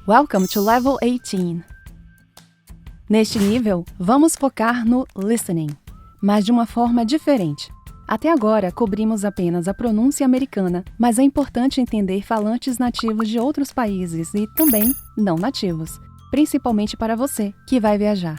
Welcome to Level 18. Neste nível, vamos focar no listening, mas de uma forma diferente. Até agora, cobrimos apenas a pronúncia americana, mas é importante entender falantes nativos de outros países e também não nativos, principalmente para você, que vai viajar.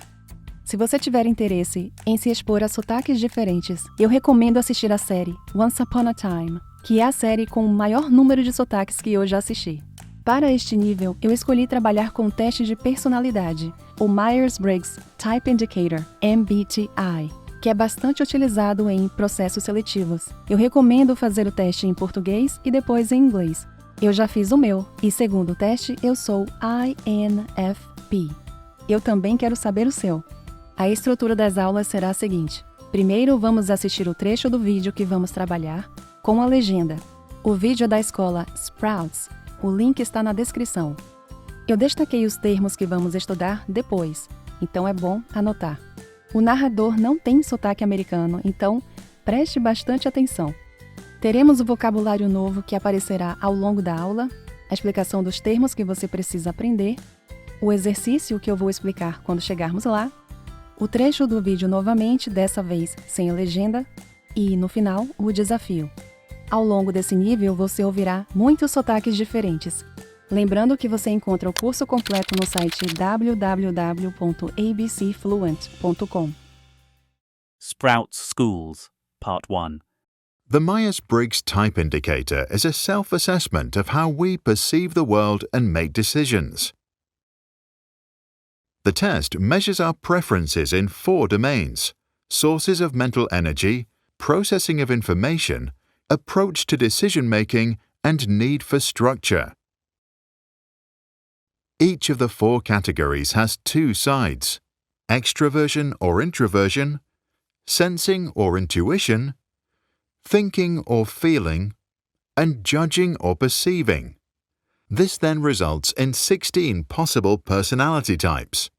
Se você tiver interesse em se expor a sotaques diferentes, eu recomendo assistir a série Once Upon a Time, que é a série com o maior número de sotaques que eu já assisti. Para este nível, eu escolhi trabalhar com o teste de personalidade, o Myers-Briggs Type Indicator, MBTI, que é bastante utilizado em processos seletivos. Eu recomendo fazer o teste em português e depois em inglês. Eu já fiz o meu, e segundo o teste, eu sou INFP. Eu também quero saber o seu. A estrutura das aulas será a seguinte. Primeiro, vamos assistir o trecho do vídeo que vamos trabalhar, com a legenda. O vídeo é da escola Sprouts. O link está na descrição. Eu destaquei os termos que vamos estudar depois, então é bom anotar. O narrador não tem sotaque americano, então preste bastante atenção. Teremos o vocabulário novo que aparecerá ao longo da aula, a explicação dos termos que você precisa aprender, o exercício que eu vou explicar quando chegarmos lá, o trecho do vídeo novamente, dessa vez sem a legenda, e, no final, o desafio. Ao longo desse nível, você ouvirá muitos sotaques diferentes. Lembrando que você encontra o curso completo no site www.abcfluent.com. Sprouts Schools, Part 1. The Myers-Briggs Type Indicator is a self-assessment of how we perceive the world and make decisions. The test measures our preferences in 4 domains: sources of mental energy, processing of information, approach to decision-making, and need for structure. Each of the 4 categories has 2 sides: extroversion or introversion, sensing or intuition, thinking or feeling, and judging or perceiving. This then results in 16 possible personality types.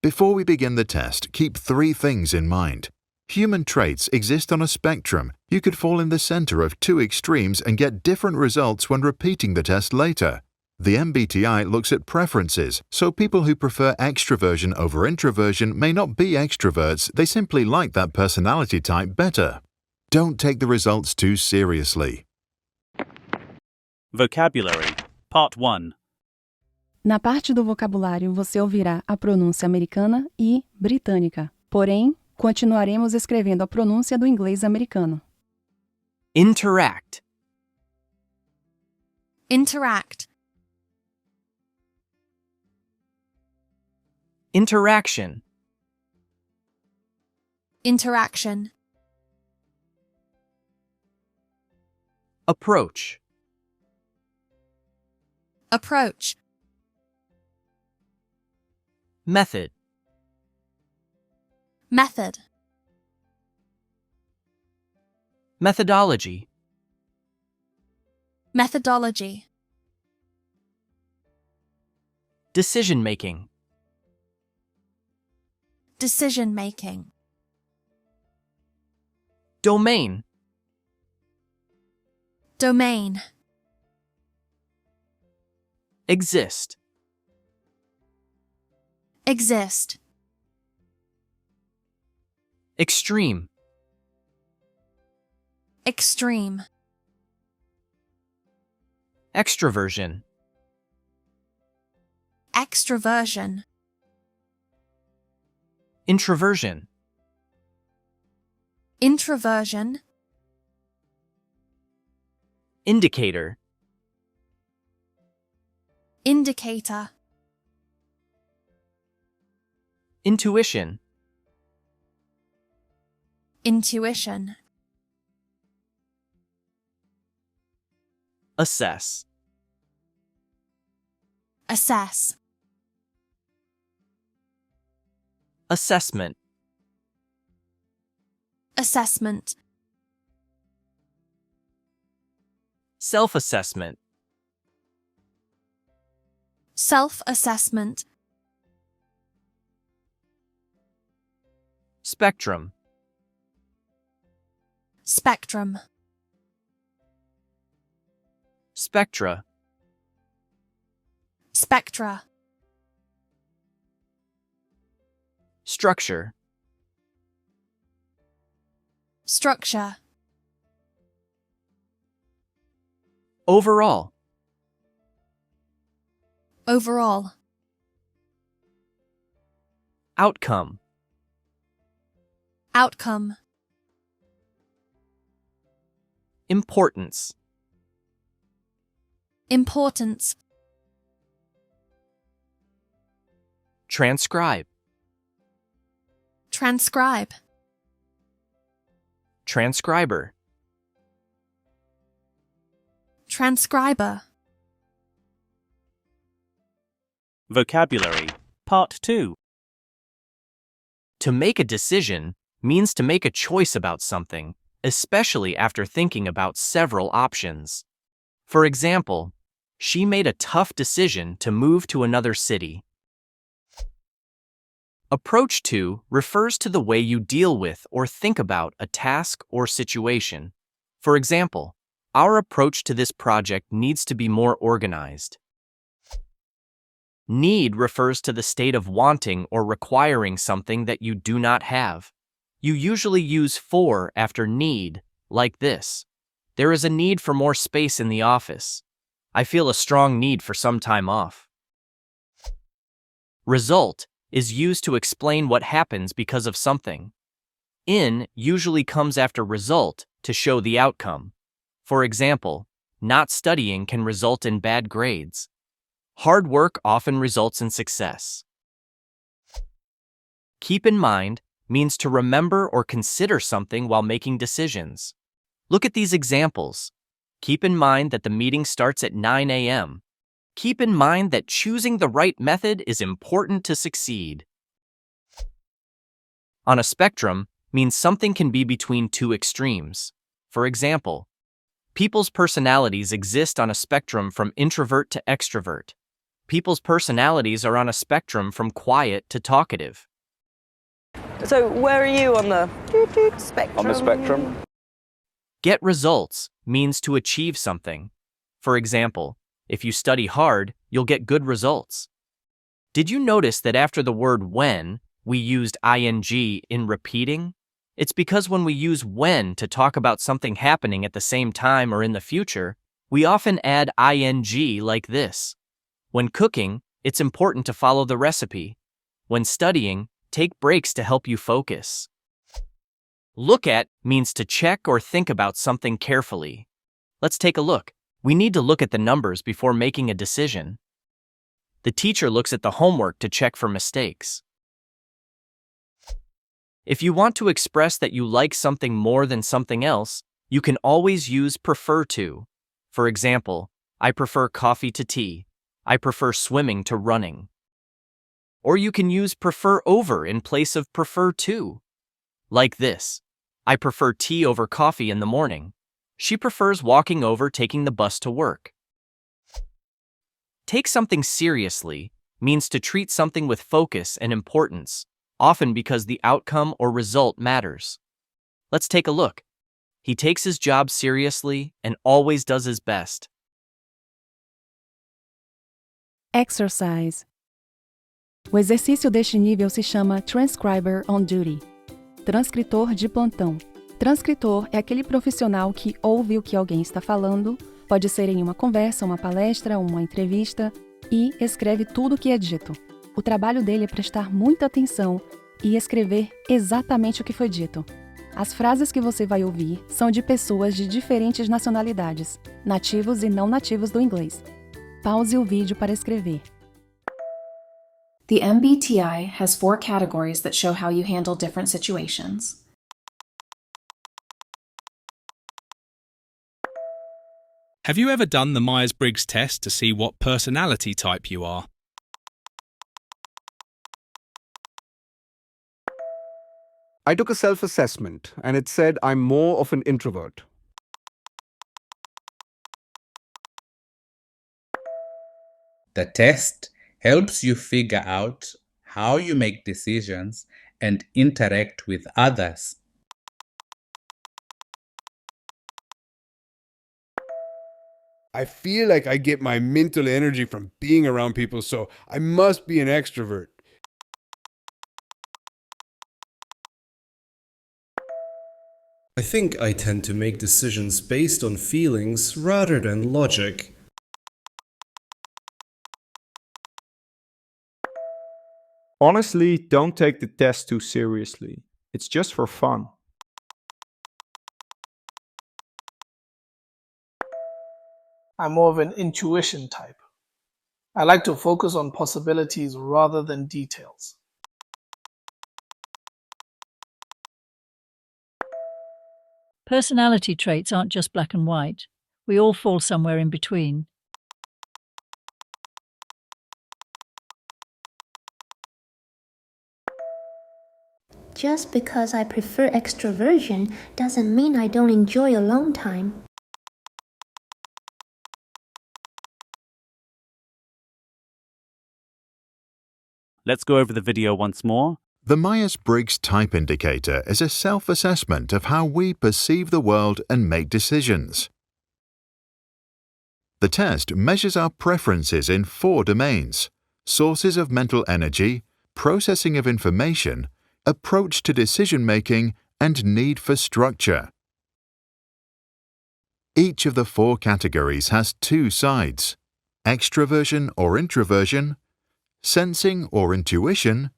Before we begin the test, keep 3 things in mind. Human traits exist on a spectrum. You could fall in the center of 2 extremes and get different results when repeating the test later. The MBTI looks at preferences, so people who prefer extroversion over introversion may not be extroverts, they simply like that personality type better. Don't take the results too seriously. Vocabulary, Part 1. Na parte do vocabulário, você ouvirá a pronúncia americana e britânica. Porém, continuaremos escrevendo a pronúncia do inglês americano. Interact. Interact. Interaction. Interaction. Approach. Approach. Method. Method. Methodology. Methodology. Decision-making. Decision-making. Domain. Domain. Exist. Exist. Extreme. Extreme. Extroversion. Extroversion. Introversion. Introversion. Indicator. Indicator. Intuition. Intuition. Assess. Assess. Assessment. Assessment. Self-assessment. Self-assessment. Spectrum. Spectrum. Spectra. spectra, structure, structure, overall, overall, outcome, outcome, importance, importance, transcribe, transcribe, transcriber, transcriber, Vocabulary. Part 2. To make a decision means to make a choice about something, especially after thinking about several options. For example, she made a tough decision to move to another city. Approach to refers to the way you deal with or think about a task or situation. For example, our approach to this project needs to be more organized. Need refers to the state of wanting or requiring something that you do not have. You usually use for after need, like this. There is a need for more space in the office. I feel a strong need for some time off. Result is used to explain what happens because of something. In usually comes after result to show the outcome. For example, not studying can result in bad grades. Hard work often results in success. Keep in mind means to remember or consider something while making decisions. Look at these examples. Keep in mind that the meeting starts at 9 a.m. Keep in mind that choosing the right method is important to succeed. On a spectrum means something can be between two extremes. For example, people's personalities exist on a spectrum from introvert to extrovert. People's personalities are on a spectrum from quiet to talkative. So where are you on the spectrum? On the spectrum? Get results means to achieve something. For example, if you study hard, you'll get good results. Did you notice that after the word when, we used ing in repeating? It's because when we use when to talk about something happening at the same time or in the future, we often add ing like this. When cooking, it's important to follow the recipe. When studying, take breaks to help you focus. Look at means to check or think about something carefully. Let's take a look. We need to look at the numbers before making a decision. The teacher looks at the homework to check for mistakes. If you want to express that you like something more than something else, you can always use prefer to. For example, I prefer coffee to tea. I prefer swimming to running. Or you can use prefer over in place of prefer to. Like this. I prefer tea over coffee in the morning. She prefers walking over taking the bus to work. Take something seriously means to treat something with focus and importance, often because the outcome or result matters. Let's take a look. He takes his job seriously and always does his best. Exercise. O exercício deste nível se chama Transcriber on Duty, transcritor de plantão. Transcritor é aquele profissional que ouve o que alguém está falando, pode ser em uma conversa, uma palestra, uma entrevista, e escreve tudo o que é dito. O trabalho dele é prestar muita atenção e escrever exatamente o que foi dito. As frases que você vai ouvir são de pessoas de diferentes nacionalidades, nativos e não nativos do inglês. Pause o vídeo para escrever. The MBTI has 4 categories that show how you handle different situations. Have you ever done the Myers-Briggs test to see what personality type you are? I took a self-assessment and it said I'm more of an introvert. The test helps you figure out how you make decisions and interact with others. I feel like I get my mental energy from being around people, so I must be an extrovert. I think I tend to make decisions based on feelings rather than logic. Honestly, don't take the test too seriously. It's just for fun. I'm more of an intuition type. I like to focus on possibilities rather than details. Personality traits aren't just black and white. We all fall somewhere in between. Just because I prefer extroversion doesn't mean I don't enjoy alone time. Let's go over the video once more. The Myers-Briggs Type Indicator is a self-assessment of how we perceive the world and make decisions. The test measures our preferences in 4 domains: sources of mental energy, processing of information, approach to decision-making, and need for structure. Each of the 4 categories has 2 sides: extroversion or introversion, sensing or intuition,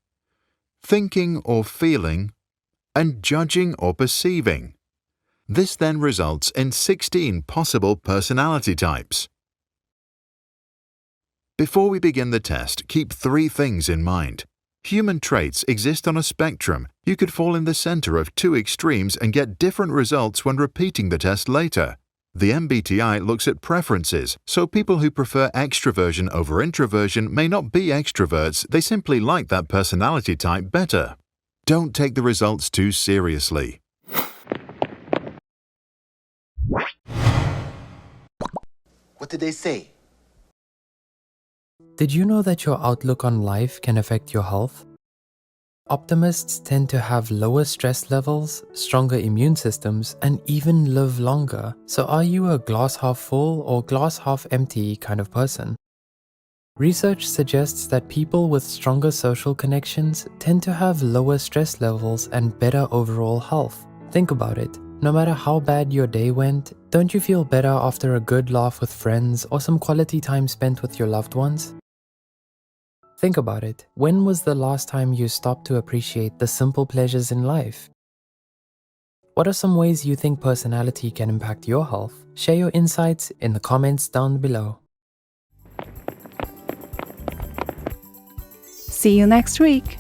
thinking or feeling, and judging or perceiving. This then results in 16 possible personality types. Before we begin the test, keep 3 things in mind. Human traits exist on a spectrum. You could fall in the center of 2 extremes and get different results when repeating the test later. The MBTI looks at preferences, so people who prefer extroversion over introversion may not be extroverts, they simply like that personality type better. Don't take the results too seriously. What did they say? Did you know that your outlook on life can affect your health? Optimists tend to have lower stress levels, stronger immune systems, and even live longer. So are you a glass half full or glass half empty kind of person? Research suggests that people with stronger social connections tend to have lower stress levels and better overall health. Think about it. No matter how bad your day went, don't you feel better after a good laugh with friends or some quality time spent with your loved ones? Think about it. When was the last time you stopped to appreciate the simple pleasures in life? What are some ways you think personality can impact your health? Share your insights in the comments down below. See you next week!